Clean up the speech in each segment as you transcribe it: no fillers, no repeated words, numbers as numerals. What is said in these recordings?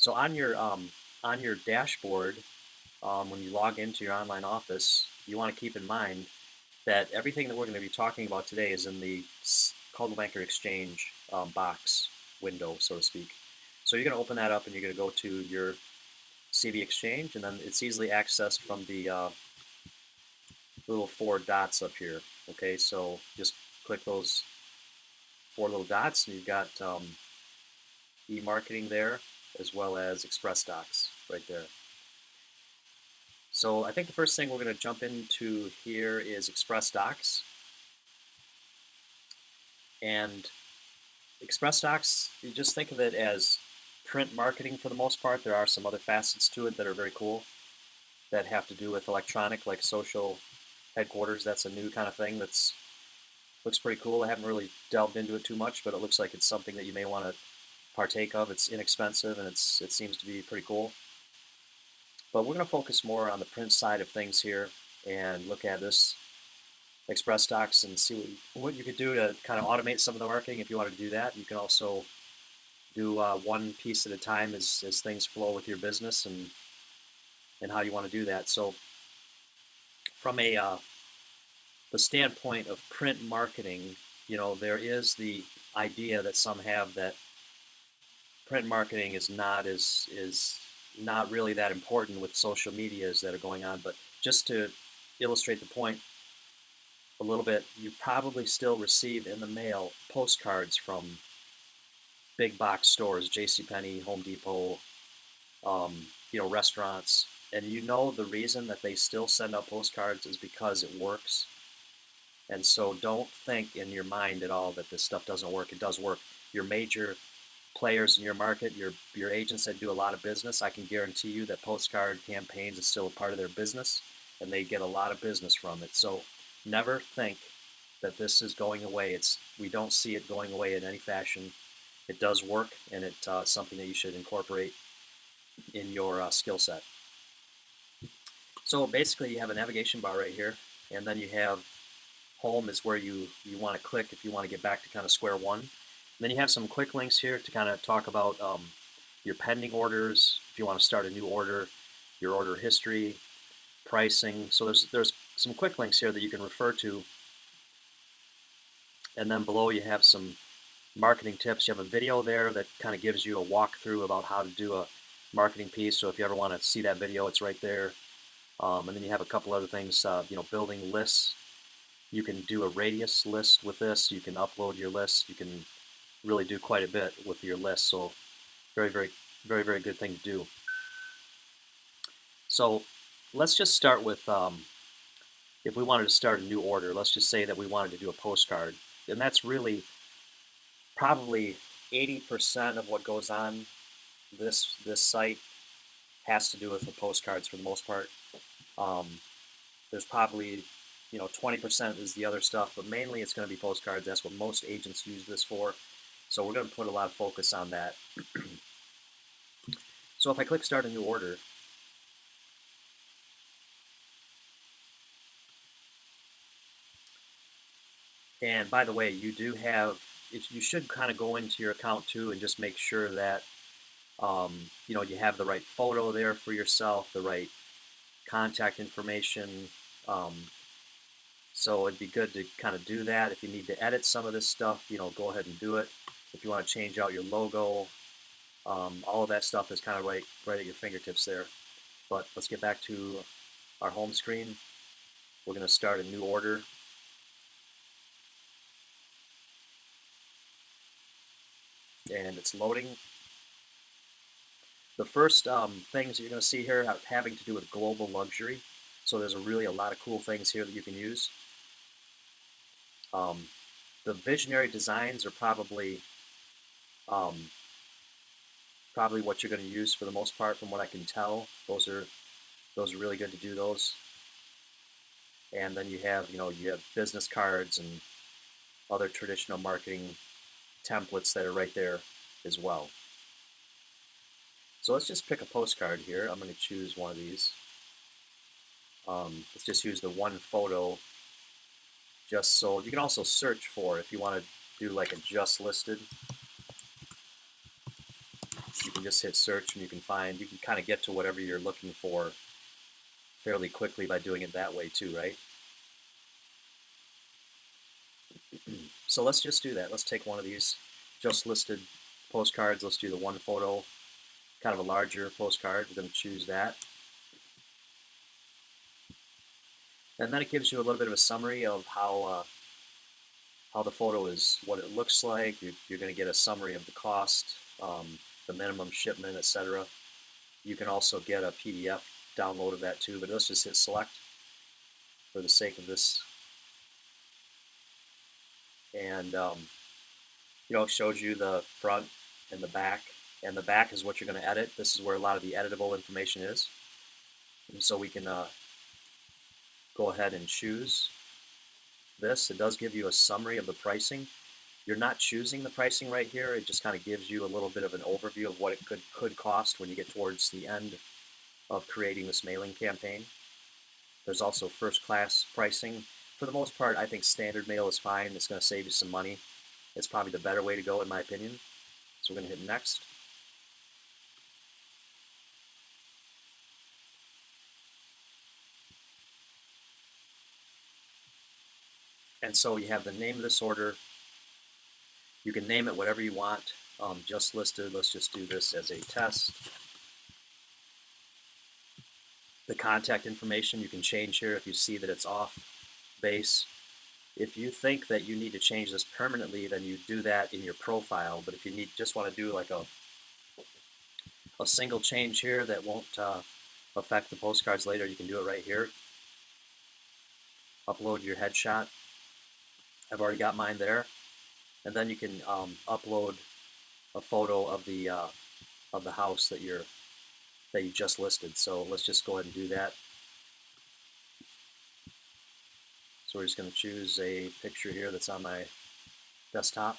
So on your dashboard, when you log into your online office, you want to keep in mind that everything that we're going to be talking about today is in the Coldwell Banker Exchange box window, so to speak. So you're going to open that up and you're going to go to your CV Exchange, and then it's easily accessed from the little four dots up here. Okay, so just click those four little dots, and you've got e-marketing there, as well as Xpressdocs right there. So I think the first thing we're going to jump into here is Xpressdocs. And Xpressdocs, you just think of it as print marketing for the most part. There are some other facets to it that are very cool that have to do with electronic, like social headquarters. That's a new kind of thing that's looks pretty cool. I haven't really delved into it too much, but it looks like it's something that you may want to partake of. It's inexpensive and it seems to be pretty cool. But we're going to focus more on the print side of things here and look at this Xpressdocs and see what you could do to kind of automate some of the marketing if you want to do that. You can also do one piece at a time as things flow with your business and how you want to do that. So from a the standpoint of print marketing, you know, there is the idea that some have that print marketing is not really that important with social medias that are going on. But just to illustrate the point a little bit, you probably still receive in the mail postcards from big box stores, JCPenney, Home Depot, you know, restaurants, and you know the reason that they still send out postcards is because it works. And so don't think in your mind at all that this stuff doesn't work. It does work. Your major players in your market, your agents that do a lot of business, I can guarantee you that postcard campaigns is still a part of their business, and they get a lot of business from it. So never think that this is going away. We don't see it going away in any fashion. It does work, and it's something that you should incorporate in your skill set. So basically, you have a navigation bar right here, and then you have home is where you want to click if you want to get back to kind of square one. And then you have some quick links here to kind of talk about your pending orders, if you want to start a new order, your order history, pricing. So there's some quick links here that you can refer to. And then below you have some marketing tips. You have a video there that kind of gives you a walkthrough about how to do a marketing piece. So if you ever want to see that video, it's right there. And then you have a couple other things, you know, building lists. You can do a radius list with this. You can upload your list. You can really do quite a bit with your list. So very, very, very, very good thing to do. So let's just start with if we wanted to start a new order, let's just say that we wanted to do a postcard. And that's really probably 80% of what goes on this site has to do with the postcards for the most part. There's probably, you know, 20% is the other stuff, but mainly it's going to be postcards. That's what most agents use this for. So we're going to put a lot of focus on that. So if I click start a new order, and by the way, you do have, you should kind of go into your account too and just make sure that you know, you have the right photo there for yourself, the right contact information. So it'd be good to kind of do that. If you need to edit some of this stuff, you know, go ahead and do it. If you want to change out your logo, all of that stuff is kind of right at your fingertips there. But let's get back to our home screen. We're going to start a new order. And it's loading. The first things you're going to see here are having to do with global luxury. So there's really a lot of cool things here that you can use. The visionary designs are probably what you're going to use for the most part, from what I can tell. Those are really good to do those. And then you have business cards and other traditional marketing templates that are right there as well. So let's just pick a postcard here. I'm going to choose one of these. Let's just use the one photo just sold. You can also search for, if you want to do like a just listed. you can just hit search and you can kind of get to whatever you're looking for fairly quickly by doing it that way too, right? So let's just do that. Let's take one of these just listed postcards. Let's do the one photo, kind of a larger postcard. We're going to choose that. And then it gives you a little bit of a summary of how the photo is, what it looks like. You're going to get a summary of the cost, the minimum shipment, etc. You can also get a PDF download of that too, but let's just hit select for the sake of this. And it shows you the front and the back. And the back is what you're going to edit. This is where a lot of the editable information is. And so we can go ahead and choose this. It does give you a summary of the pricing. You're not choosing the pricing right here. It just kind of gives you a little bit of an overview of what it could cost when you get towards the end of creating this mailing campaign. There's also first class pricing. For the most part, I think standard mail is fine. It's going to save you some money. It's probably the better way to go in my opinion. So we're going to hit next. And so you have the name of this order. You can name it whatever you want. Just listed. Let's just do this as a test. The contact information you can change here if you see that it's off base. If you think that you need to change this permanently, then you do that in your profile. But if you just want to do like a single change here that won't affect the postcards later, you can do it right here. Upload your headshot. I've already got mine there. And then you can upload a photo of the house that you just listed. So let's just go ahead and do that. So we're just going to choose a picture here that's on my desktop.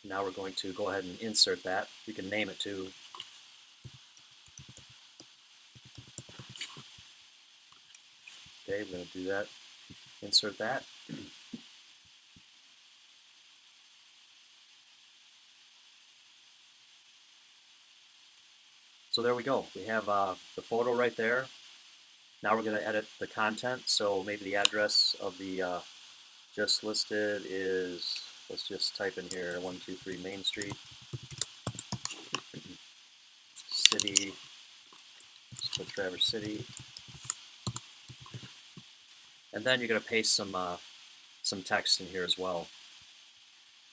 Now we're going to go ahead and insert that. You can name it too. Okay, we're going to do that. Insert that. So there we go. We have the photo right there. Now we're going to edit the content. So maybe the address of the just listed is, let's just type in here, 123 Main Street, city, let's put Traverse City. And then you're going to paste some text in here as well.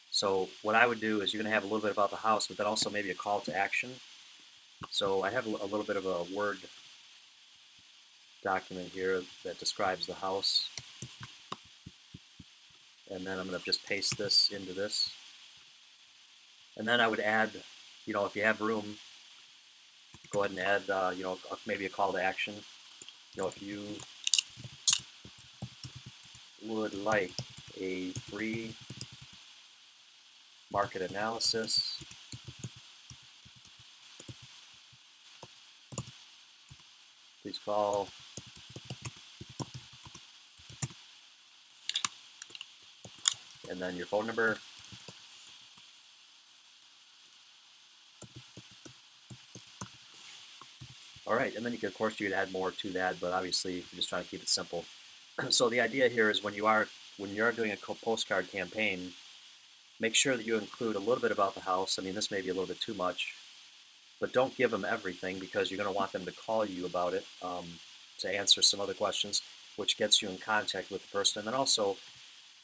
So what I would do is you're going to have a little bit about the house, but then also maybe a call to action. So I have a little bit of a Word document here that describes the house. And then I'm going to just paste this into this. And then I would add, if you have room, go ahead and add, maybe a call to action. If you would like a free market analysis, please call and then your phone number. All right, and then of course you could add more to that, but obviously you're just trying to keep it simple. So the idea here is when you are doing a postcard campaign, make sure that you include a little bit about the house. I mean, this may be a little bit too much, but don't give them everything because you're going to want them to call you about it to answer some other questions, which gets you in contact with the person. And then also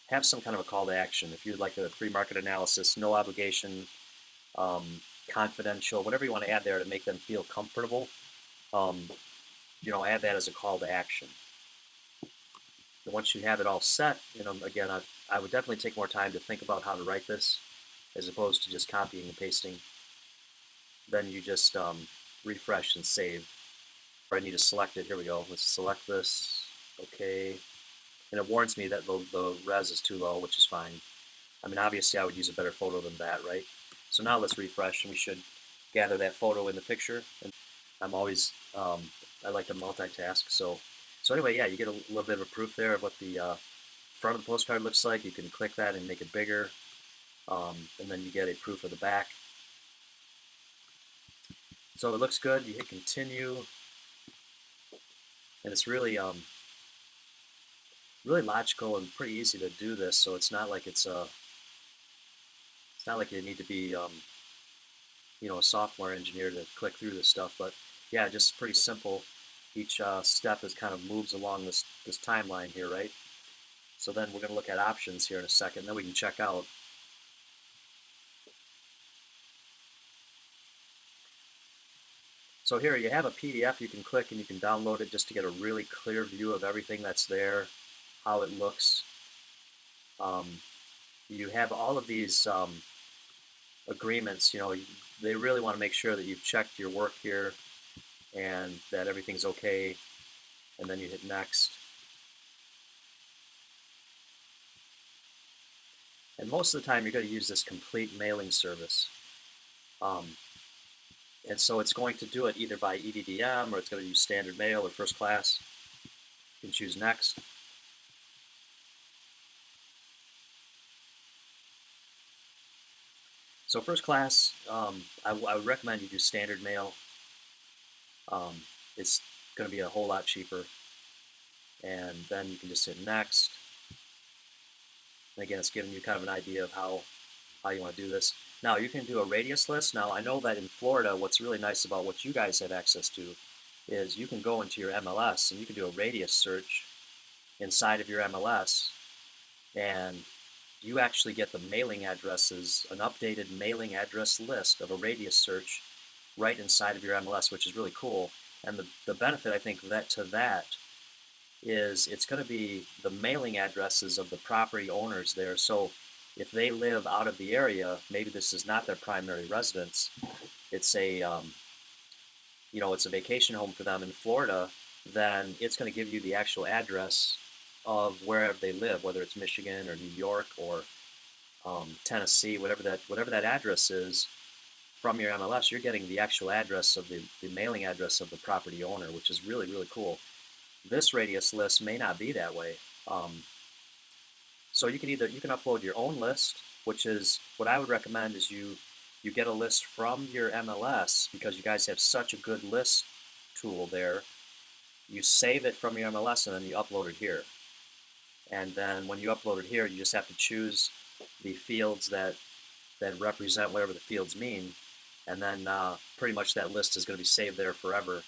have some kind of a call to action. If you'd like a free market analysis, no obligation, confidential, whatever you want to add there to make them feel comfortable, add that as a call to action. And once you have it all set, again, I would definitely take more time to think about how to write this as opposed to just copying and pasting. Then you just refresh and save. Or I need to select it. Here we go. Let's select this. Okay. And it warns me that the res is too low, which is fine. I mean, obviously I would use a better photo than that, right? So now let's refresh and we should gather that photo in the picture. And I'm always, I like to multitask. So anyway, yeah, you get a little bit of a proof there of what the front of the postcard looks like. You can click that and make it bigger. And then you get a proof of the back. So it looks good. You hit continue, and it's really logical and pretty easy to do this. So it's not like you need to be a software engineer to click through this stuff. But yeah, just pretty simple. Each step is kind of moves along this timeline here, right? So then we're going to look at options here in a second. Then we can check out. So here you have a PDF you can click and you can download it just to get a really clear view of everything that's there, how it looks. Um, you have all of these agreements. They really want to make sure that you've checked your work here and that everything's okay. And then you hit next. And most of the time, you're going to use this complete mailing service. Um, and so it's going to do it either by EDDM or it's going to use standard mail or first class. You can choose next. So first class, I would recommend you do standard mail. Um, it's going to be a whole lot cheaper. And then you can just hit next. And again, it's giving you kind of an idea of how you want to do this. Now you can do a radius list. Now I know that in Florida, what's really nice about what you guys have access to is you can go into your MLS and you can do a radius search inside of your MLS, and you actually get the mailing addresses, an updated mailing address list of a radius search right inside of your MLS, which is really cool. And the benefit I think that is it's going to be the mailing addresses of the property owners there. So if they live out of the area, maybe this is not their primary residence. It's it's a vacation home for them in Florida. Then it's going to give you the actual address of wherever they live, whether it's Michigan or New York or Tennessee, whatever that address is. From your MLS, you're getting the actual address of the mailing address of the property owner, which is really, really cool. This radius list may not be that way. So you can upload your own list, which is what I would recommend is you get a list from your MLS because you guys have such a good list tool there. You save it from your MLS and then you upload it here. And then when you upload it here, you just have to choose the fields that represent whatever the fields mean, and then pretty much that list is going to be saved there forever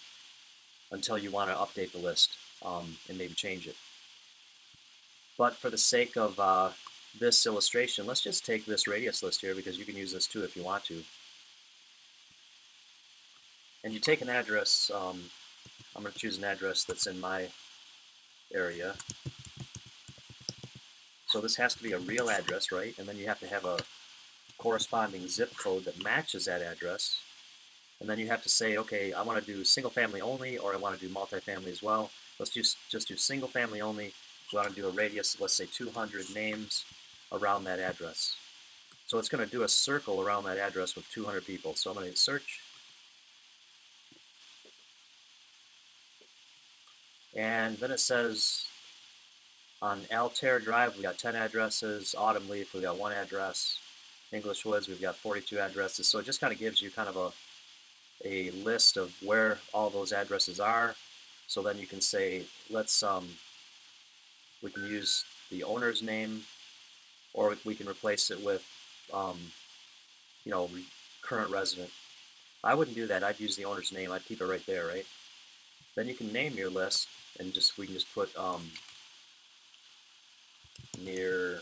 until you want to update the list and maybe change it. But for the sake of this illustration, let's just take this radius list here because you can use this too if you want to. And you take an address, I'm going to choose an address that's in my area. So this has to be a real address, right? And then you have to have a corresponding zip code that matches that address. And then you have to say, okay, I want to do single family only or I want to do multifamily as well. Let's just do single family only. We want to do a radius, let's say 200 names around that address. So it's going to do a circle around that address with 200 people. So I'm going to hit search. And then it says on Altair Drive, we got 10 addresses. Autumn Leaf, we got 1 address. English Woods, we've got 42 addresses. So it just kind of gives you kind of a list of where all those addresses are. So then you can say, we can use the owner's name, or we can replace it with, you know, current resident. I wouldn't do that. I'd use the owner's name. I'd keep it right there, right? Then you can name your list, and we can just put near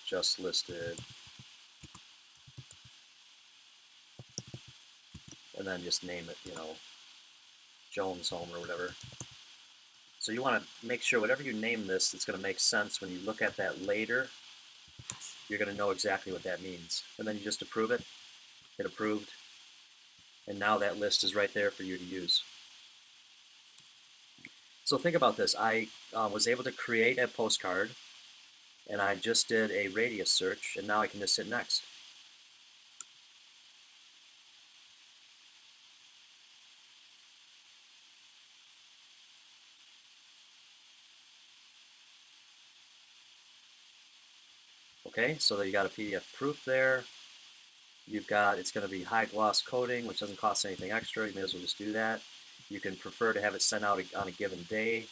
just listed, and then just name it, Jones Home or whatever. So you want to make sure whatever you name this, it's going to make sense when you look at that later. You're going to know exactly what that means. And then you just approve it, hit approved, and now that list is right there for you to use. So think about this. I was able to create a postcard, and I just did a radius search, and now I can just hit next. Okay, so you got a PDF proof there. it's going to be high gloss coating, which doesn't cost anything extra. You may as well just do that. You can prefer to have it sent out on a given day.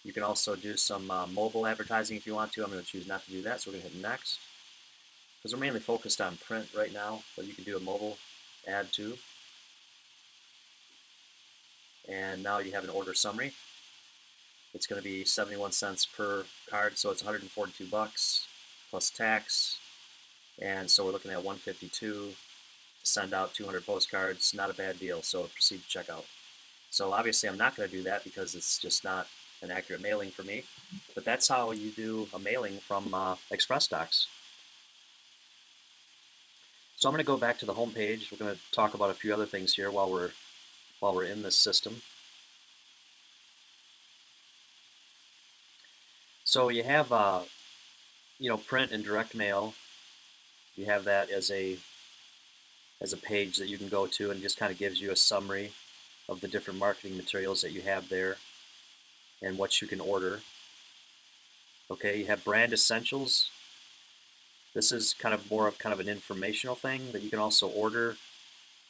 You can also do some mobile advertising if you want to. I'm going to choose not to do that, so we're going to hit next. Because we're mainly focused on print right now, but you can do a mobile ad too. And now you have an order summary. It's going to be 71 cents per card, so it's 142 bucks plus tax. And so we're looking at 152 to send out 200 postcards. Not a bad deal, so proceed to checkout. So obviously I'm not going to do that because it's just not an accurate mailing for me. But that's how you do a mailing from Xpressdocs. So I'm going to go back to the home page. We're going to talk about a few other things here while we're in this system. So you have print and direct mail. You have that as a page that you can go to, and it just kind of gives you a summary of the different marketing materials that you have there and what you can order. Okay, you have brand essentials. This is kind of more of an informational thing that you can also order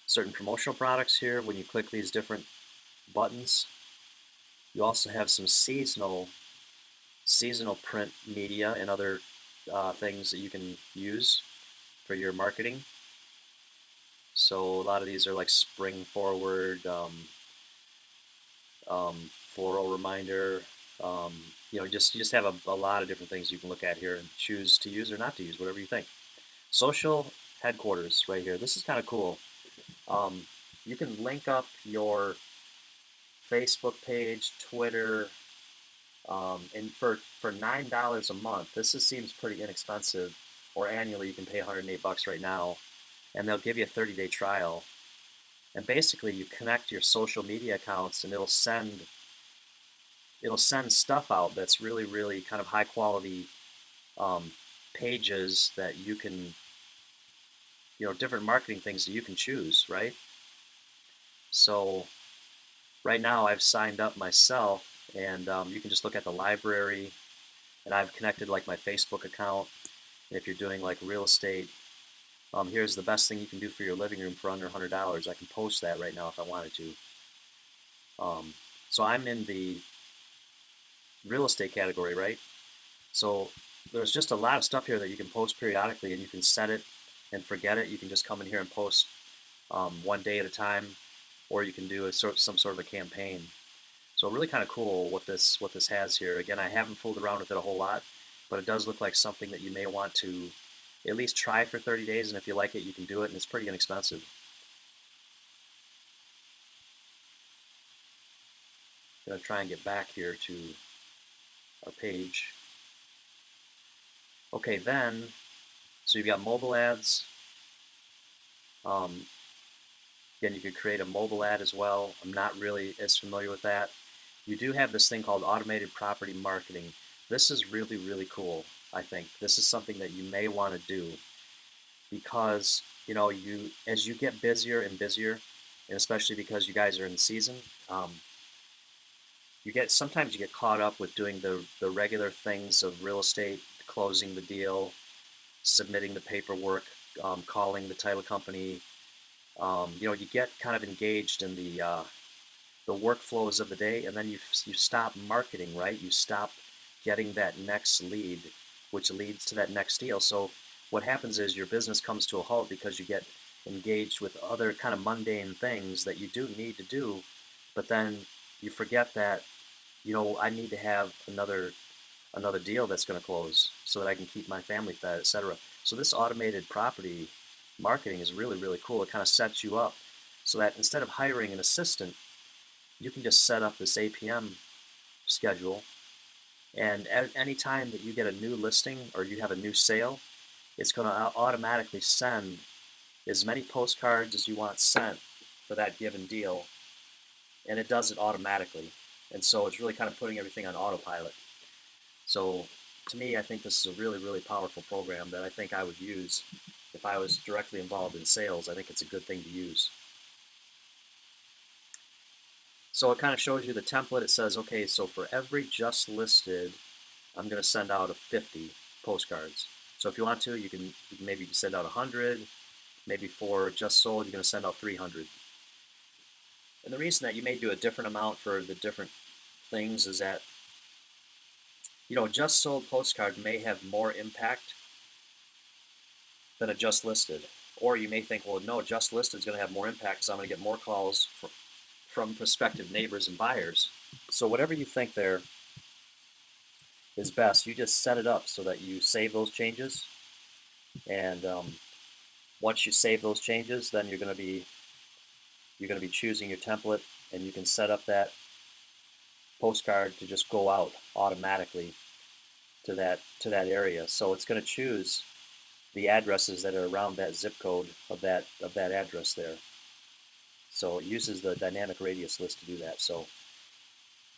certain promotional products here when you click these different buttons. You also have some seasonal print media and other things that you can use for your marketing. So a lot of these are like spring forward, floral reminder. You just have a lot of different things you can look at here and choose to use or not to use, whatever you think. Social headquarters right here. This is kind of cool. You can link up your Facebook page, Twitter, and for $9 a month, seems pretty inexpensive. Or annually, you can pay 108 bucks right now, and they'll give you a 30-day trial. And basically, you connect your social media accounts, and it'll send stuff out that's really, really kind of high quality pages that you can, different marketing things that you can choose, right? So right now I've signed up myself, and you can just look at the library, and I've connected like my Facebook account. And if you're doing like real estate, here's the best thing you can do for your living room for under $100. I can post that right now if I wanted to. So I'm in the real estate category, right? So there's just a lot of stuff here that you can post periodically, and you can set it and forget it. You can just come in here and post one day at a time, or you can do some sort of a campaign. So really kind of cool what this has here. Again, I haven't fooled around with it a whole lot, but it does look like something that you may want to at least try for 30 days, and if you like it, you can do it, and it's pretty inexpensive. I'm going to try and get back here to our page. Okay, then, so you've got mobile ads. Again, you could create a mobile ad as well. I'm not really as familiar with that. You do have this thing called automated property marketing. This is really, really cool, I think. This is something that you may want to do because, as you get busier and busier, and especially because you guys are in season, sometimes you get caught up with doing the regular things of real estate, closing the deal, submitting the paperwork, calling the title company. You get kind of engaged in the workflows of the day, and then you stop marketing, right? You stop getting that next lead, which leads to that next deal. So what happens is your business comes to a halt because you get engaged with other kind of mundane things that you do need to do, but then you forget that, I need to have another deal that's going to close so that I can keep my family fed, etc. So this automated property marketing is really, really cool. It kind of sets you up so that instead of hiring an assistant, you can just set up this APM schedule, and at any time that you get a new listing or you have a new sale, it's going to automatically send as many postcards as you want sent for that given deal, and it does it automatically. And so it's really kind of putting everything on autopilot. So to me, I think this is a really, really powerful program that I think I would use if I was directly involved in sales. I think it's a good thing to use. So it kind of shows you the template. It says, okay, so for every just listed, I'm going to send out 50 postcards. So if you want to, you can send out 100, maybe for just sold, you're going to send out 300. And the reason that you may do a different amount for the different things is that, just sold postcard may have more impact than a just listed. Or you may think, well, no, just listed is going to have more impact because I'm going to get more calls from prospective neighbors and buyers. So whatever you think there is best, you just set it up so that you save those changes. And once you save those changes, then you're going to be choosing your template, and you can set up that postcard to just go out automatically to that area. So it's going to choose the addresses that are around that zip code of that address there. So it uses the dynamic radius list to do that. So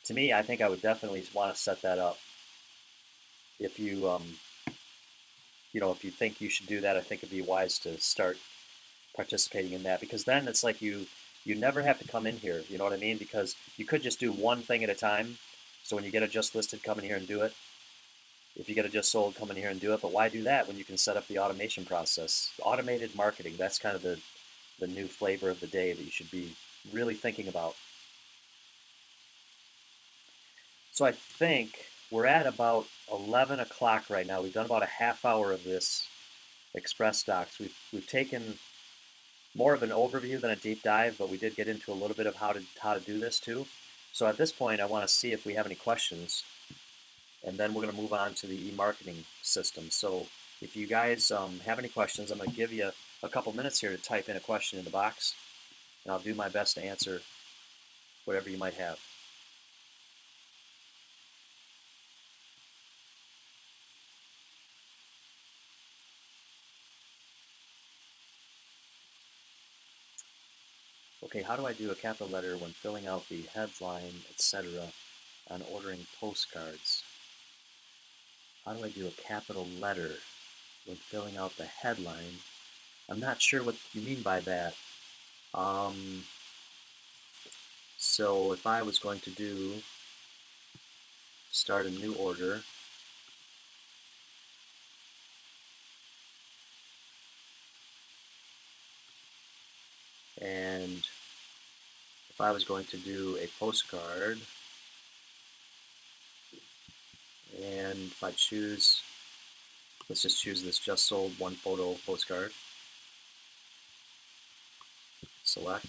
to me, I think I would definitely want to set that up. If you if you think you should do that, I think it'd be wise to start participating in that, because then it's like you never have to come in here. You know what I mean? Because you could just do one thing at a time. So when you get a just listed, come in here and do it. If you get a just sold, come in here and do it. But why do that when you can set up the automation process? Automated marketing, that's kind of the new flavor of the day that you should be really thinking about. So I think we're at about 11 o'clock right now. We've done about a half hour of this Xpressdocs. We've taken more of an overview than a deep dive, but we did get into a little bit of how to do this too. So at this point, I want to see if we have any questions, and then we're going to move on to the e-marketing system. So if you guys have any questions, I'm going to give you a couple minutes here to type in a question in the box, and I'll do my best to answer whatever you might have. Okay, how do I do a capital letter when filling out the headline, etc. on ordering postcards? How do I do a capital letter when filling out the headline? I'm not sure what you mean by that. So if I was going to start a new order, and if I was going to do a postcard, and if I choose, let's just choose this just sold one photo postcard, select.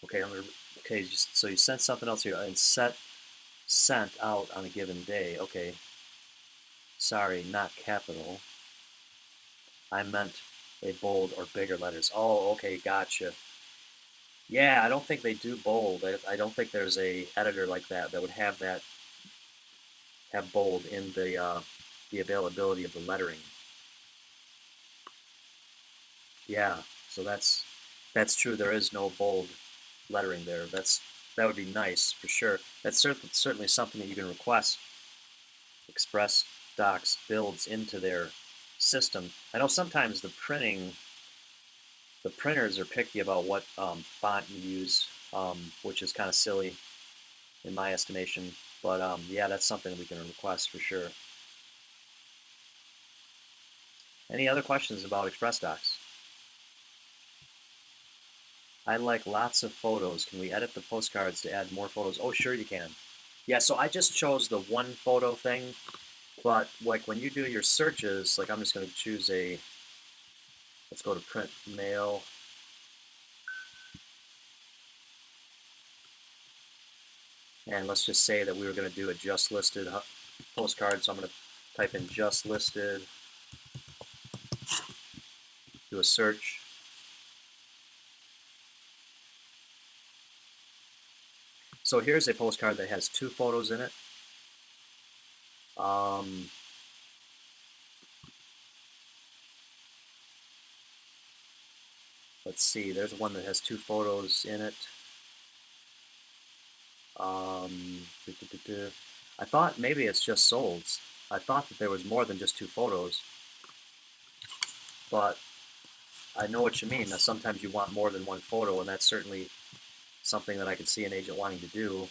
Okay, so you sent something else here, and sent out on a given day. Okay, sorry, not capital. I meant a bold or bigger letters. Oh, okay, gotcha. Yeah, I don't think they do bold. I don't think there's a editor like that would have bold in the availability of the lettering. Yeah, so that's true. There is no bold lettering there. That would be nice for sure. That's certainly something that you can request. Xpressdocs builds into their system. I know sometimes the printers are picky about what font you use, which is kind of silly in my estimation. But yeah, that's something we can request for sure. Any other questions about Xpressdocs? I like lots of photos. Can we edit the postcards to add more photos? Oh, sure you can. Yeah, so I just chose the one photo thing, but like when you do your searches, like I'm just going to choose let's go to print mail. And let's just say that we were going to do a just listed postcard. So I'm going to type in just listed, do a search. So here's a postcard that has two photos in it. Let's see, there's one that has two photos in it. I thought maybe it's just sold. I thought that there was more than just two photos, but I know what you mean. Now, sometimes you want more than one photo, and that's certainly something that I could see an agent wanting to do.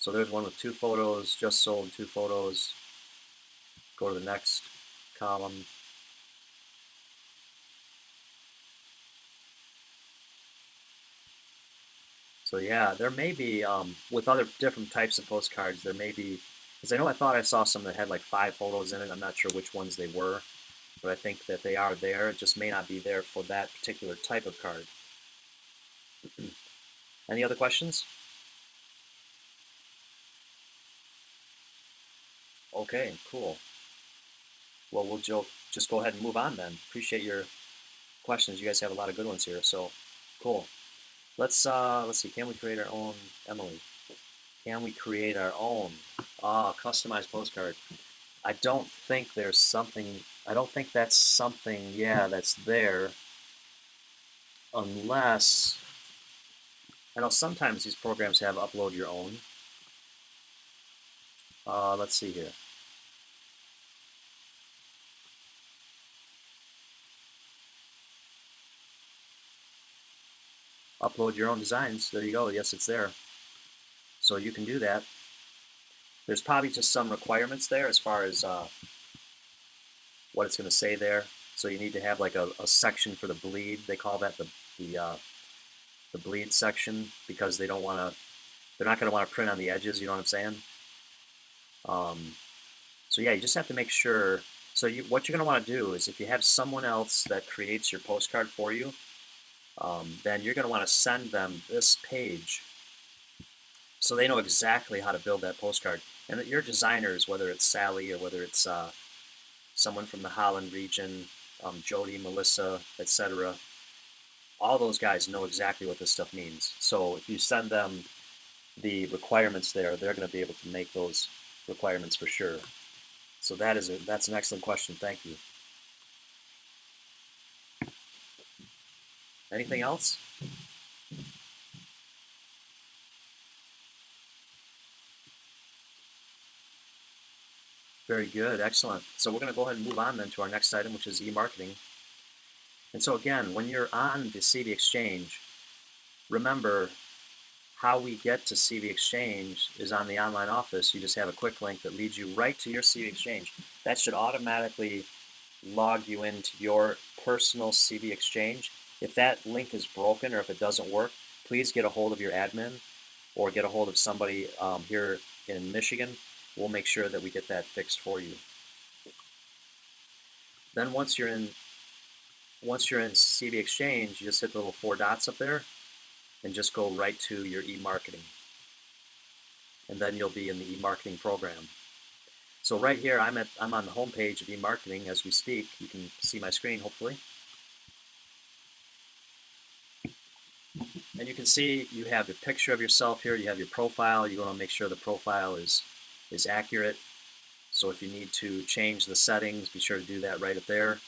So there's one with 2 photos, just sold 2 photos. Go to the next column. So yeah, there may be, with other different types of postcards, there may be, because I know I thought I saw some that had like 5 photos in it. I'm not sure which ones they were, but I think that they are there. It just may not be there for that particular type of card. Any other questions? Okay, cool. Well, just go ahead and move on then. Appreciate your questions. You guys have a lot of good ones here, so cool. Let's see. Can we create our own, Emily? Can we create our own customized postcard? I don't think there's something. I don't think that's something. Yeah, that's there. Unless I know sometimes these programs have upload your own. Let's see here. Upload your own designs. There you go. Yes, it's there. So you can do that. There's probably just some requirements there as far as what it's going to say there. So you need to have like a section for the bleed. They call that the bleed section because they don't want to. They're not going to want to print on the edges. You know what I'm saying? Um, so yeah, you just have to make sure. So what you're going to want to do is if you have someone else that creates your postcard for you, then you're going to want to send them this page so they know exactly how to build that postcard. And that your designers, whether it's Sally or whether it's someone from the Holland region, Jody, Melissa, etc., all those guys know exactly what this stuff means. So if you send them the requirements there, they're going to be able to make those requirements for sure. So that's an excellent question. Thank you. Anything else? Very good, excellent. So we're going to go ahead and move on then to our next item, which is e-marketing. And so again, when you're on the CV Exchange, remember how we get to CV Exchange is on the online office. You just have a quick link that leads you right to your CV Exchange. That should automatically log you into your personal CV Exchange. If that link is broken or if it doesn't work, please get a hold of your admin or get a hold of somebody here in Michigan. We'll make sure that we get that fixed for you. Then once you're in CV Exchange, you just hit the little 4 dots up there and just go right to your e-marketing. And then you'll be in the e-marketing program. So right here, I'm on the home page of e-marketing as we speak. You can see my screen, hopefully. And you can see you have a picture of yourself here. You have your profile. You want to make sure the profile is accurate. So if you need to change the settings, be sure to do that right up there.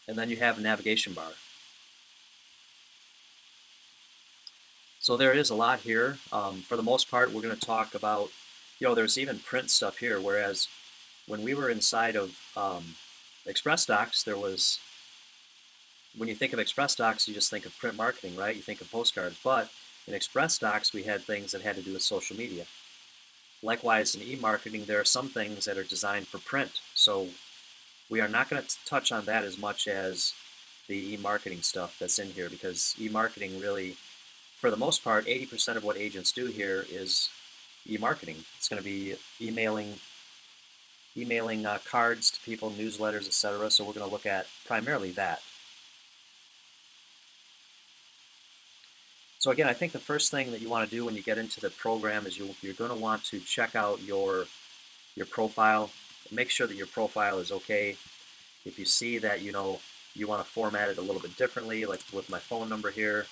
And then you have a navigation bar. So there is a lot here. For the most part, we're going to talk about, there's even print stuff here, whereas when we were inside of Xpressdocs, when you think of Xpressdocs, you just think of print marketing, right? You think of postcards. But in Xpressdocs, we had things that had to do with social media. Likewise, in e-marketing, there are some things that are designed for print. So we are not going to touch on that as much as the e-marketing stuff that's in here because e-marketing really, for the most part, 80% of what agents do here is e-marketing. It's going to be emailing cards to people, newsletters, etc. So we're going to look at primarily that. So again, I think the first thing that you want to do when you get into the program is you're going to want to check out your profile. Make sure that your profile is okay. If you see that you want to format it a little bit differently, like with my phone number here,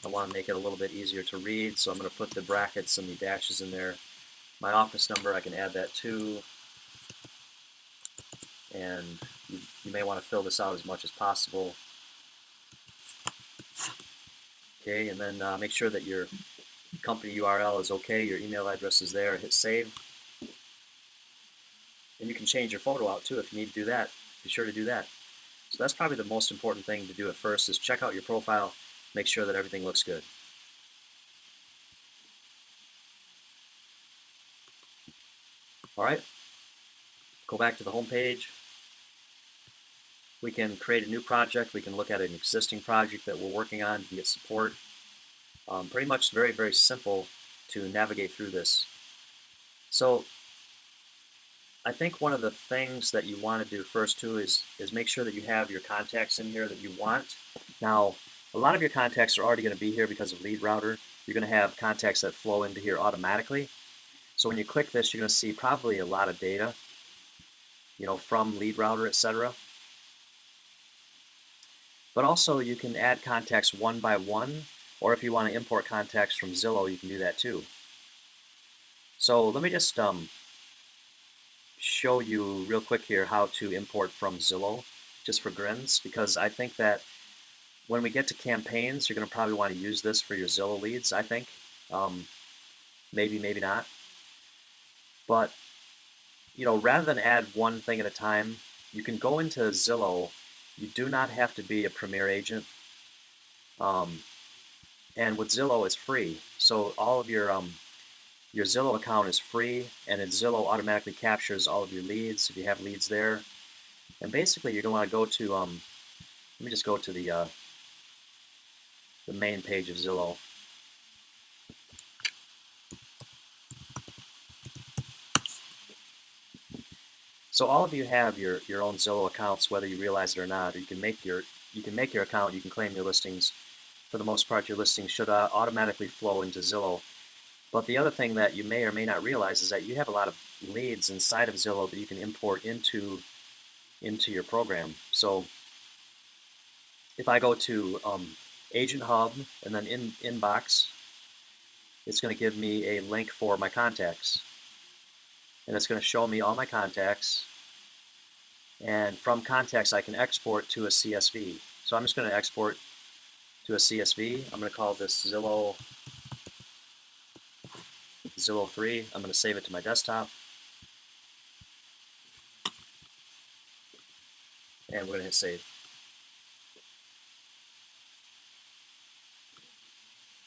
I want to make it a little bit easier to read, so I'm going to put the brackets and the dashes in there. My office number, I can add that too. And you may want to fill this out as much as possible. Okay, and then make sure that your company URL is okay, your email address is there, hit save. And you can change your photo out too if you need to do that. Be sure to do that. So that's probably the most important thing to do at first is check out your profile, make sure that everything looks good. All right, go back to the home page. We can create a new project. We can look at an existing project that we're working on to get support. Pretty much very, very simple to navigate through this. So I think one of the things that you want to do first too is make sure that you have your contacts in here that you want. Now, a lot of your contacts are already going to be here because of Lead Router. You're going to have contacts that flow into here automatically. So when you click this, you're going to see probably a lot of data, from Lead Router, etc. But also you can add contacts one by one, or if you want to import contacts from Zillow, you can do that too. So let me just show you real quick here how to import from Zillow, just for grins, because I think that when we get to campaigns, you're going to probably want to use this for your Zillow leads, I think. Um, maybe, maybe not. But, rather than add one thing at a time, you can go into Zillow. You do not have to be a Premier agent. And with Zillow, it's free. So all of your Zillow account is free, and Zillow automatically captures all of your leads if you have leads there. And basically, you're going to want to go to, let me just go to the main page of Zillow. So all of you have your own Zillow accounts, whether you realize it or not. Or you can make your account. You can claim your listings. For the most part, your listings should automatically flow into Zillow. But the other thing that you may or may not realize is that you have a lot of leads inside of Zillow that you can import into your program. So if I go to Agent Hub and then Inbox, it's going to give me a link for my contacts. And it's going to show me all my contacts. And from contacts, I can export to a CSV. So I'm just going to export to a CSV. I'm going to call this Zillow 3. I'm going to save it to my desktop. And we're going to hit save.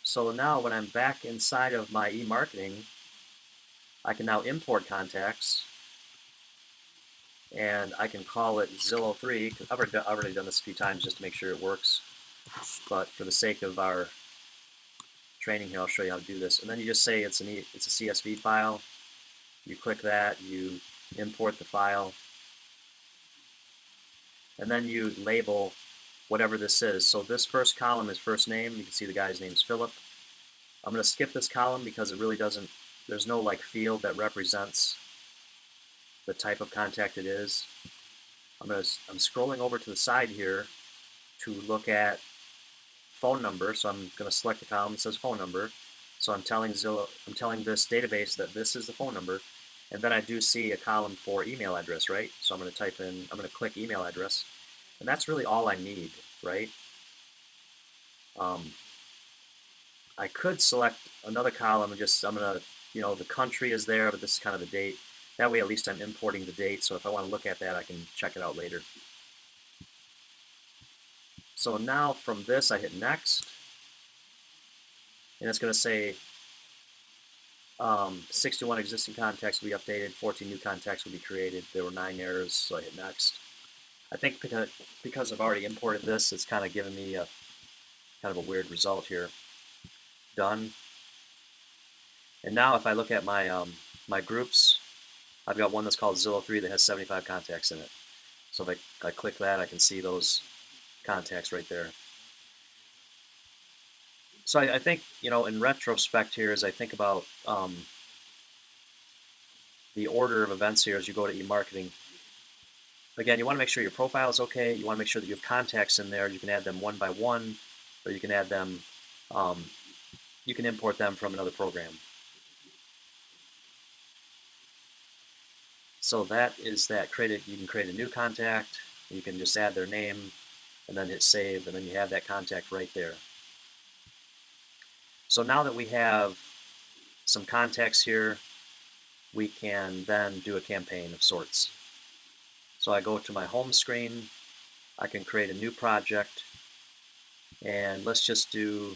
So now when I'm back inside of my eMarketing, I can now import contacts. And I can call it Zillow 3, because I've already done this a few times just to make sure it works. But for the sake of our training here, I'll show you how to do this. And then you just say it's a CSV file. You click that, you import the file, and then you label whatever this is. So this first column is first name. You can see the guy's name's Philip. I'm going to skip this column because it really doesn't, there's no field that represents the type of contact it is. I'm scrolling over to the side here to look at phone number. So I'm going to select the column that says phone number. So I'm telling this database that this is the phone number. And then I do see a column for email address, right? So I'm going to I'm going to click email address. And that's really all I need, right? I could select another column and I'm going to, the country is there, but this is kind of the date. That way at least I'm importing the date, so if I want to look at that, I can check it out later. So now from this, I hit next. And it's going to say 61 existing contacts will be updated, 14 new contacts will be created. There were 9 errors, so I hit next. I think because I've already imported this, it's kind of giving me a kind of a weird result here. Done. And now if I look at my my groups, I've got one that's called Zillow 3 that has 75 contacts in it. So if I click that, I can see those contacts right there. So I think, in retrospect here, as I think about the order of events here as you go to eMarketing, again, you want to make sure your profile is okay. You want to make sure that you have contacts in there. You can add them one by one, or you can add them, you can import them from another program. So that is that. You can create a new contact. You can just add their name and then hit save, and then you have that contact right there. So now that we have some contacts here, we can then do a campaign of sorts. So I go to my home screen, I can create a new project, and let's just do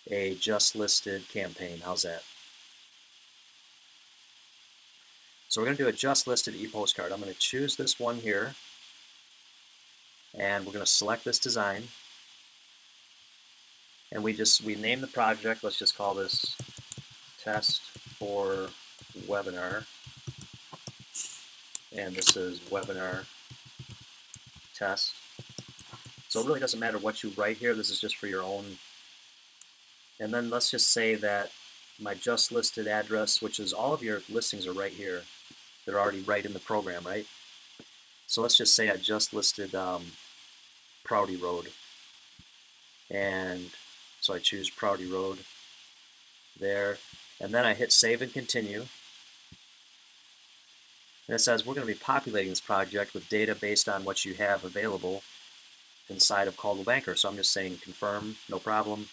a just listed campaign. How's that? So we're going to do a just listed e-postcard. I'm going to choose this one here, and we're going to select this design, and we name the project. Let's just call this test for webinar, and this is webinar test. So it really doesn't matter what you write here. This is just for your own. And then let's just say that my just listed address, which is all of your listings are right here. They're already right in the program, right? So let's just say I just listed Prouty Road. And so I choose Prouty Road there. And then I hit save and continue. And it says we're going to be populating this project with data based on what you have available inside of Coldwell Banker. So I'm just saying confirm, no problem.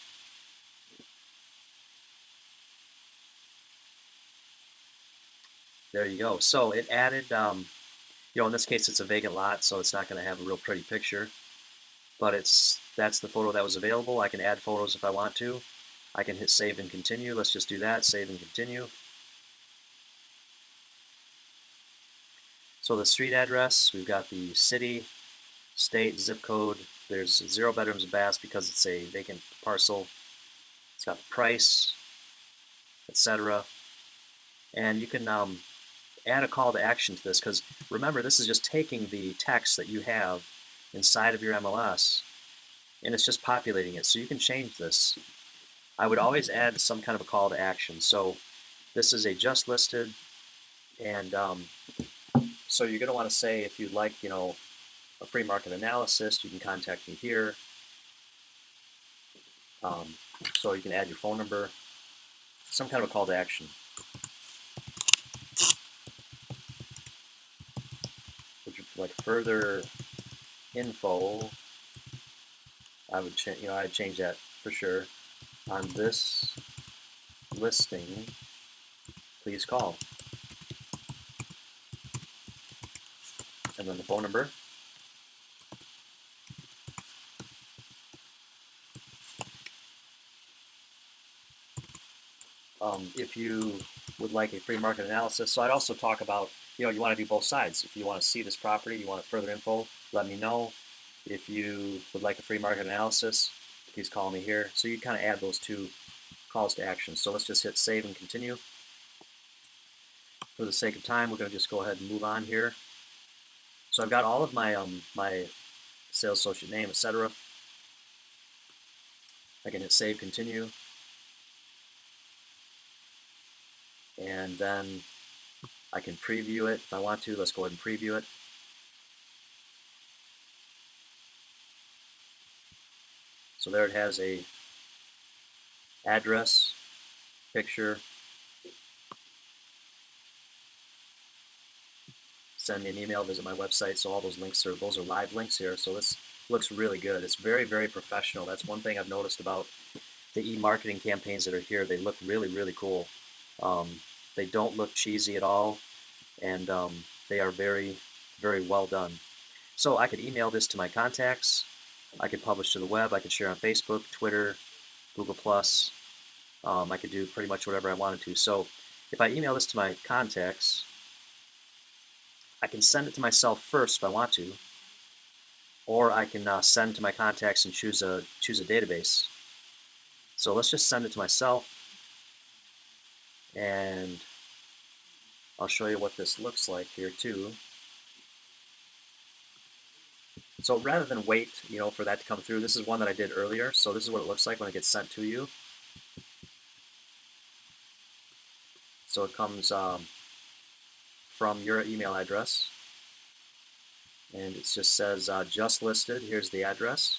There you go. So it added, in this case it's a vacant lot, so it's not going to have a real pretty picture. But that's the photo that was available. I can add photos if I want to. I can hit save and continue. Let's just do that, save and continue. So the street address, we've got the city, state, zip code. There's 0 bedrooms and baths because it's a vacant parcel. It's got the price, etc. And you can add a call to action to this, because remember, this is just taking the text that you have inside of your MLS and it's just populating it. So you can change this. I would always add some kind of a call to action. So this is a just listed, and so you're going to want to say, if you'd like, a free market analysis, you can contact me here. So you can add your phone number, some kind of a call to action. Would you like further info? I'd change that for sure. On this listing, please call. And then the phone number. If you would like a free market analysis, so I'd also talk about, you want to do both sides. If you want to see this property, you want further info, let me know. If you would like a free market analysis, please call me here. So you kind of add those two calls to action. So let's just hit save and continue. For the sake of time, we're going to just go ahead and move on here. So I've got all of my my sales associate name, etc. I can hit save, continue, and then I can preview it if I want to. Let's go ahead and preview it. So there it has a address, picture, send me an email, visit my website. So all those are live links here. So this looks really good. It's very, very professional. That's one thing I've noticed about the e-marketing campaigns that are here. They look really, really cool. They don't look cheesy at all, and they are very, very well done. So I could email this to my contacts. I could publish to the web. I could share on Facebook, Twitter, Google+. I could do pretty much whatever I wanted to. So if I email this to my contacts, I can send it to myself first if I want to, or I can send to my contacts and choose a database. So let's just send it to myself, and I'll show you what this looks like here too. So rather than wait, for that to come through, this is one that I did earlier. So this is what it looks like when it gets sent to you. So it comes from your email address, and it just says just listed. Here's the address.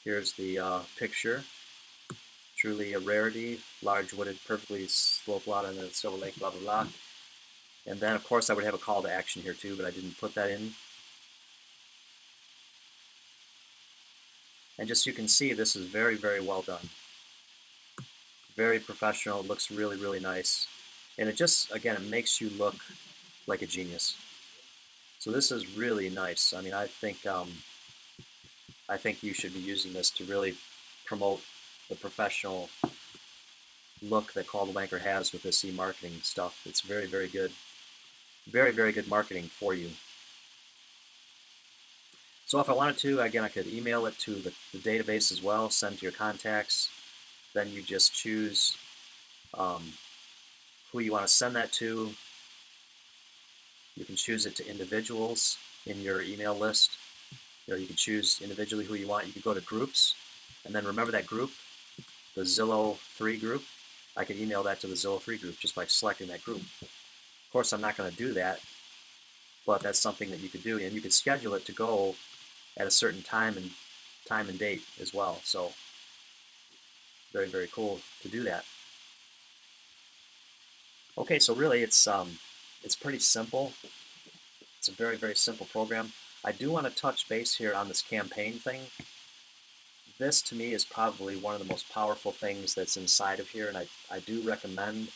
Here's the picture. Truly a rarity, large wooded, perfectly sloped lot on the Silver Lake, blah, blah, blah. And then, of course, I would have a call to action here too, but I didn't put that in. And just you can see, this is very, very well done. Very professional. It looks really, really nice. And it just, again, it makes you look like a genius. So this is really nice. I mean, I think you should be using this to really promote the professional look that Coldwell Banker has with this e-marketing stuff. It's very, very good. Very, very good marketing for you. So if I wanted to, again, I could email it to the database as well, send to your contacts. Then you just choose um, who you want to send that to. You can choose it to individuals in your email list. You can choose individually who you want. You can go to groups, and then remember that group, the Zillow 3 group. I could email that to the Zillow 3 group just by selecting that group. Of course, I'm not going to do that, but that's something that you could do, and you could schedule it to go at a certain time and date as well. So very, very cool to do that. Okay, so really it's pretty simple. It's a very, very simple program. I do want to touch base here on this campaign thing. This to me is probably one of the most powerful things that's inside of here, and I do recommend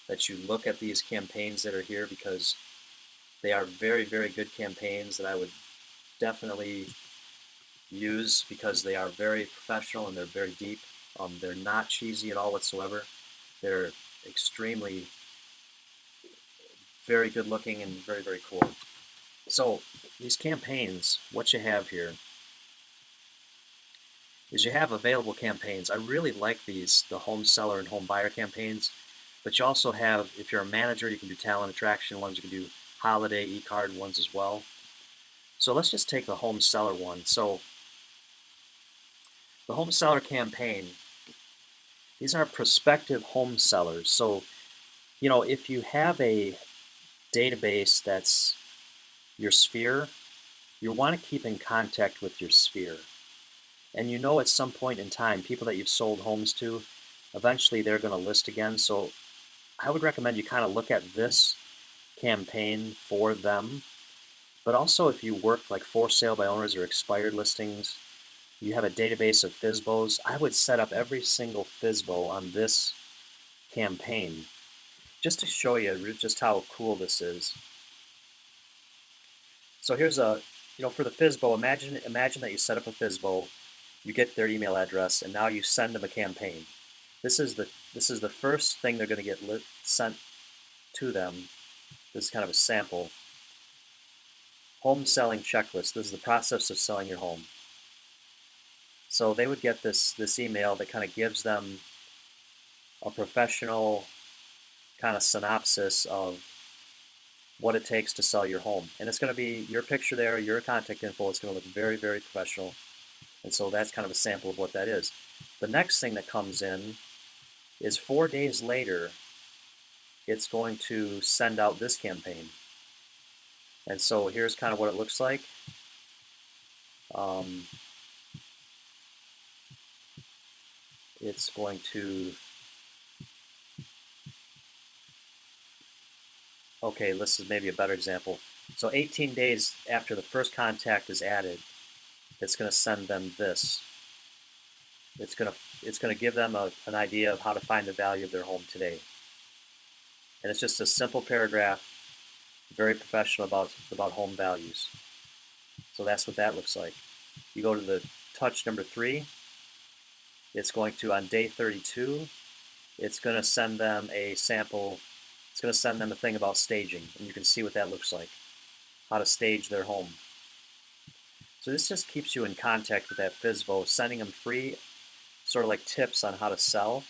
that you look at these campaigns that are here because they are very, very good campaigns that I would definitely use because they are very professional and they're very deep. They're not cheesy at all whatsoever. They're extremely very good looking and very, very cool. So these campaigns, what you have here is you have available campaigns. I really like these, the home seller and home buyer campaigns, but you also have, if you're a manager, you can do talent attraction ones, you can do holiday e-card ones as well. So let's just take the home seller one. So the home seller campaign, these are prospective home sellers. So, if you have a database that's your sphere, you want to keep in contact with your sphere. And at some point in time, people that you've sold homes to, eventually they're going to list again. So I would recommend you kind of look at this campaign for them. But also if you work like for sale by owners or expired listings, you have a database of FSBOs, I would set up every single FSBO on this campaign just to show you just how cool this is. So here's for the FSBO, imagine that you set up a FSBO, you get their email address, and now you send them a campaign. This is the first thing they're going to get sent to them. This is kind of a sample. Home selling checklist. This is the process of selling your home. So they would get this email that kind of gives them a professional kind of synopsis of what it takes to sell your home. And it's going to be your picture there, your contact info. It's going to look very, very professional. And so that's kind of a sample of what that is. The next thing that comes in is 4 days later, it's going to send out this campaign. And so here's kind of what it looks like. It's going to, okay, this is maybe a better example. So 18 days after the first contact is added, it's going to send them this. It's going to give them an idea of how to find the value of their home today. And it's just a simple paragraph, very professional about home values. So that's what that looks like. You go to the touch number 3. It's going to, on day 32, it's going to send them a sample. It's going to send them a thing about staging, and you can see what that looks like, how to stage their home. So this just keeps you in contact with that FSBO, sending them free sort of like tips on how to sell.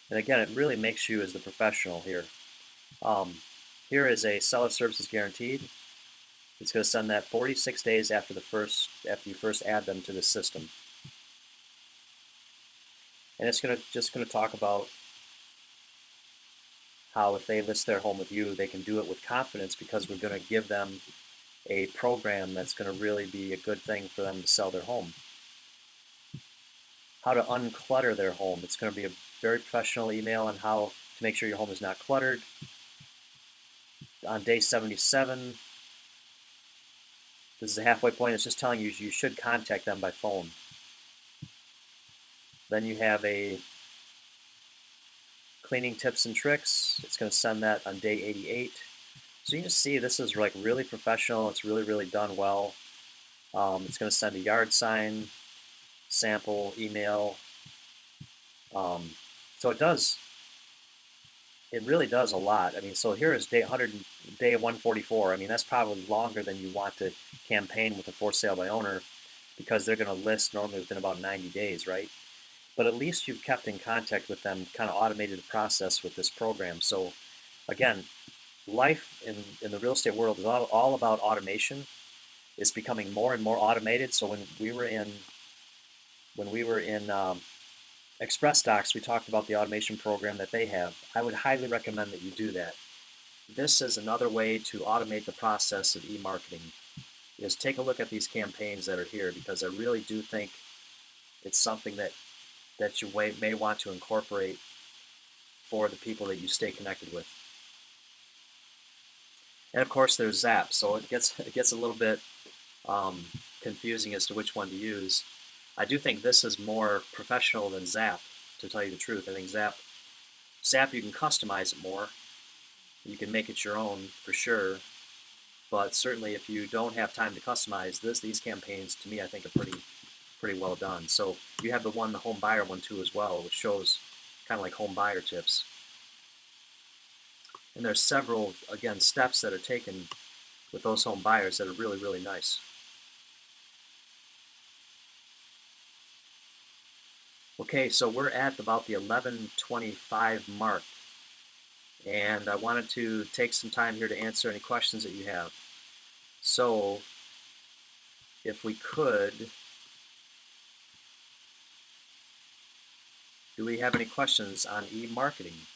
And again, it really makes you as the professional here. Here is a seller services guaranteed. It's going to send that 46 days after you first add them to the system. And it's just going to talk about how if they list their home with you, they can do it with confidence because we're going to give them a program that's going to really be a good thing for them to sell their home. How to unclutter their home. It's going to be a very professional email on how to make sure your home is not cluttered. On day 77, this is a halfway point. It's just telling you should contact them by phone. Then you have a cleaning tips and tricks. It's going to send that on day 88. So you can see this is like really professional. It's really, really done well. It's going to send a yard sign sample email. So it really does a lot. I mean, so here is day day 144. I mean, that's probably longer than you want to campaign with a for sale by owner, because they're going to list normally within about 90 days, right? But at least you've kept in contact with them, kind of automated the process with this program. So again, life in the real estate world is all about automation. It's becoming more and more automated. So when we were in Xpressdocs, we talked about the automation program that they have. I would highly recommend that you do that. This is another way to automate the process of e-marketing. Is take a look at these campaigns that are here, because I really do think it's something that you may want to incorporate for the people that you stay connected with. And of course, there's Zap, so it gets a little bit confusing as to which one to use. I do think this is more professional than Zap, to tell you the truth. I think Zap you can customize it more. You can make it your own for sure. But certainly, if you don't have time to customize these campaigns, to me, I think are pretty well done. So you have the home buyer one too as well, which shows kind of like home buyer tips. And there's several, again, steps that are taken with those home buyers that are really, really nice. Okay, so we're at about the 11:25 mark, and I wanted to take some time here to answer any questions that you have. So if we could, do we have any questions on e-marketing?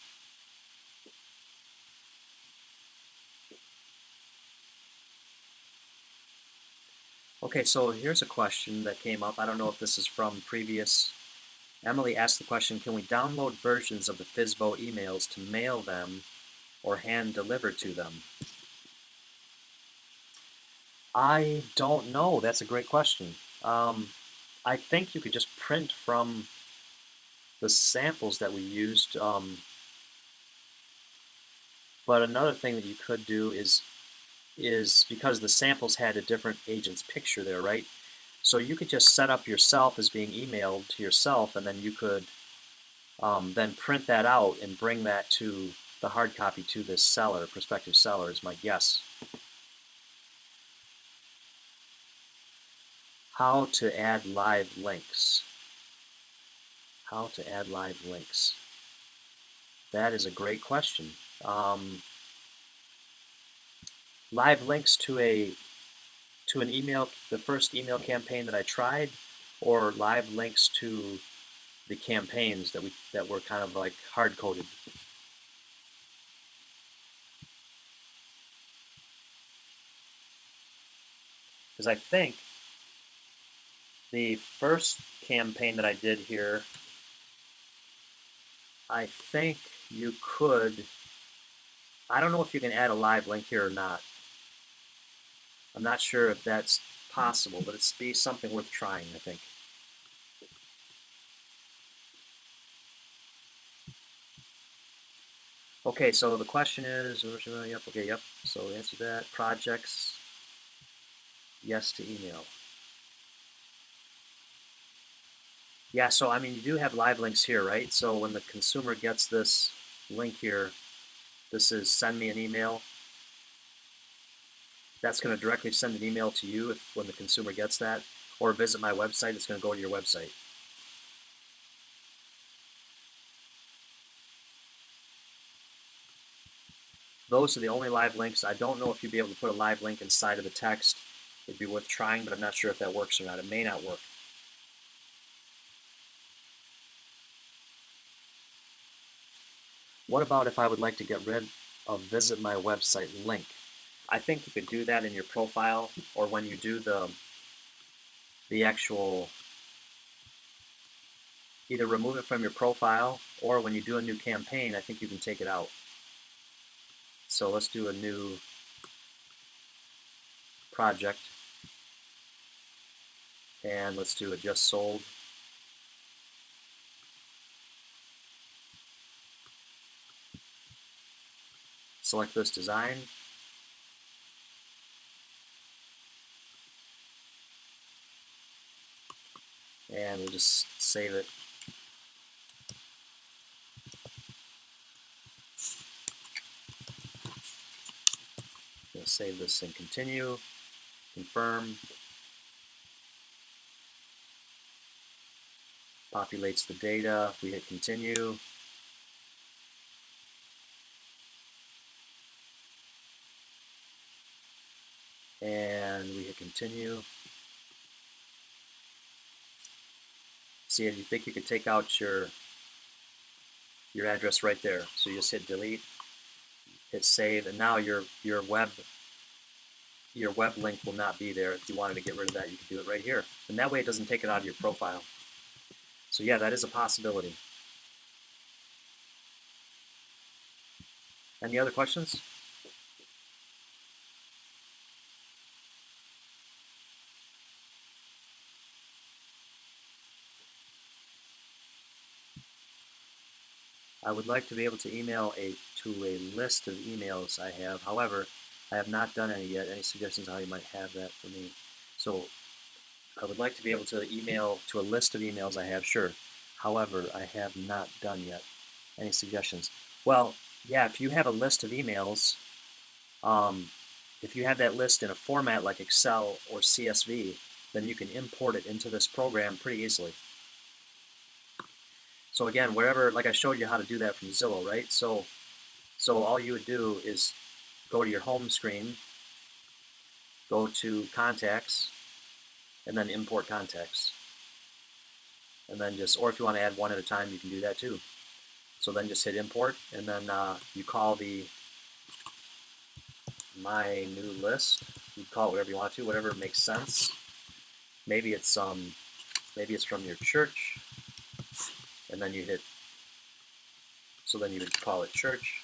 Okay, so here's a question that came up. I don't know if this is from previous. Emily asked the question, can we download versions of the FSBO emails to mail them or hand deliver to them? I don't know. That's a great question. I think you could just print from the samples that we used. But another thing that you could do is because the samples had a different agent's picture there, right? So you could just set up yourself as being emailed to yourself, and then you could then print that out and bring that to the hard copy to this seller, prospective seller, is my guess. How to add live links. How to add live links. That is a great question. Live links to an email, the first email campaign that I tried, or live links to the campaigns that were kind of like hard coded. Because I think the first campaign that I did here, I think you could, I don't know if you can add a live link here or not. I'm not sure if that's possible, but it's be something worth trying, I think. Okay, so the question is, yep, okay, yep. So answer that. Projects, yes to email. Yeah, so I mean, you do have live links here, right? So when the consumer gets this link here, this is send me an email. That's going to directly send an email to you when the consumer gets that, or visit my website, it's going to go to your website. Those are the only live links. I don't know if you'd be able to put a live link inside of the text. It'd be worth trying, but I'm not sure if that works or not. It may not work. What about if I would like to get rid of visit my website link? I think you could do that in your profile, or when you do the actual, either remove it from your profile, or when you do a new campaign, I think you can take it out. So let's do a new project, and let's do a just sold. Select this design. And we'll just save it. going to save this and continue, confirm, populates the data, we hit continue, and we hit continue. See, you think you could take out your address right there. So you just hit delete, hit save, and now your web link will not be there. If you wanted to get rid of that, you could do it right here. And that way it doesn't take it out of your profile. So yeah, that is a possibility. Any other questions? I would like to be able to email to a list of emails I have. However, I have not done any yet. Any suggestions how you might have that for me? So I would like to be able to email to a list of emails I have, sure. However, I have not done yet. Any suggestions? Well, yeah, if you have a list of emails, if you have that list in a format like Excel or CSV, then you can import it into this program pretty easily. So again, wherever, like I showed you how to do that from Zillow, right? So all you would do is go to your home screen, go to contacts, and then import contacts. And then just, or if you want to add one at a time, you can do that too. So then just hit import, and then you call the my new list. You call it whatever you want to, whatever makes sense. Maybe it's from your church, and then you hit. So then you would call it church.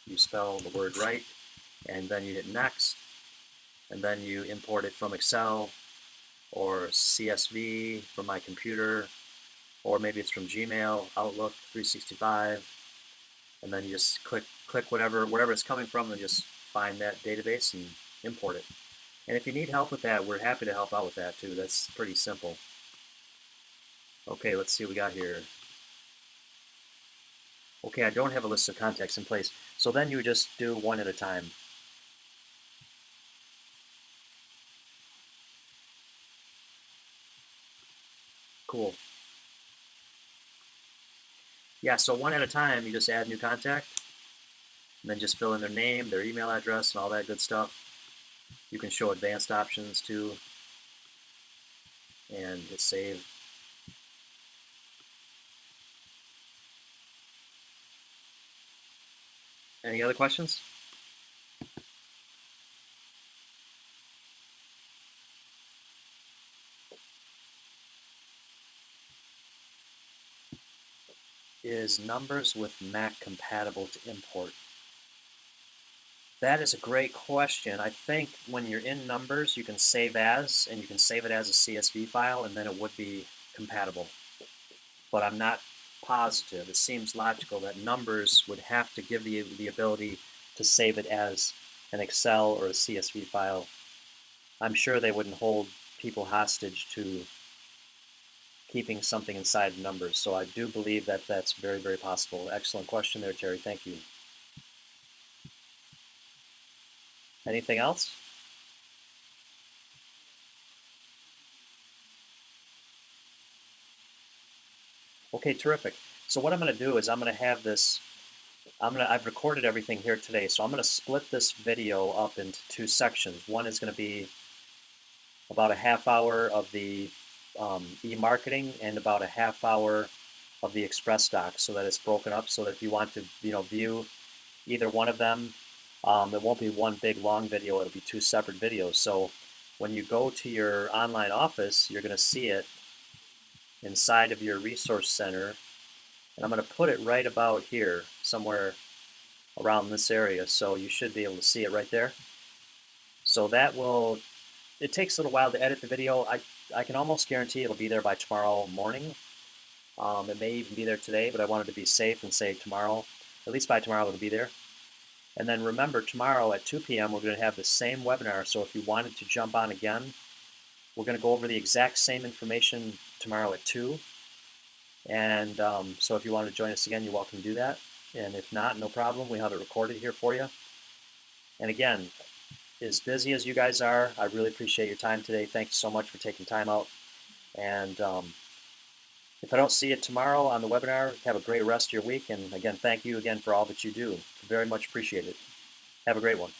You spell the word right, and then you hit next, and then you import it from Excel or CSV from my computer, or maybe it's from Gmail, Outlook 365, and then you just click wherever it's coming from, and just find that database and import it. And if you need help with that, we're happy to help out with that too. That's pretty simple. Okay, let's see what we got here. Okay, I don't have a list of contacts in place. So then you just do one at a time. Cool. Yeah, so one at a time, you just add new contact, and then just fill in their name, their email address, and all that good stuff. You can show advanced options too, and hit save. Any other questions? Is Numbers with Mac compatible to import? That is a great question. I think when you're in Numbers, you can save as, and you can save it as a CSV file, and then it would be compatible. But I'm not positive. It seems logical that Numbers would have to give you the ability to save it as an Excel or a CSV file. I'm sure they wouldn't hold people hostage to keeping something inside Numbers. So I do believe that that's very, very possible. Excellent question there, Terry. Thank you. Anything else? Okay, terrific. So what I'm going to do is I'm going to have this, I've recorded everything here today, so I'm going to split this video up into two sections. One is going to be about a half hour of the e-marketing and about a half hour of the Xpressdocs, so that it's broken up, so that if you want to view either one of them, it won't be one big long video, it'll be two separate videos. So when you go to your online office, you're going to see it inside of your resource center, and I'm going to put it right about here, somewhere around this area, so you should be able to see it right there. So that will, it takes a little while to edit the video. I can almost guarantee it'll be there by tomorrow morning. It may even be there today, but I wanted to be safe and say tomorrow, at least by tomorrow it'll be there. And then remember, tomorrow at 2 p.m. we're going to have the same webinar, so if you wanted to jump on again, we're going to go over the exact same information tomorrow at 2. And so if you want to join us again, you're welcome to do that. And if not, no problem. We have it recorded here for you. And again, as busy as you guys are, I really appreciate your time today. Thank you so much for taking time out. And if I don't see you tomorrow on the webinar, have a great rest of your week. And again, thank you again for all that you do. Very much appreciate it. Have a great one.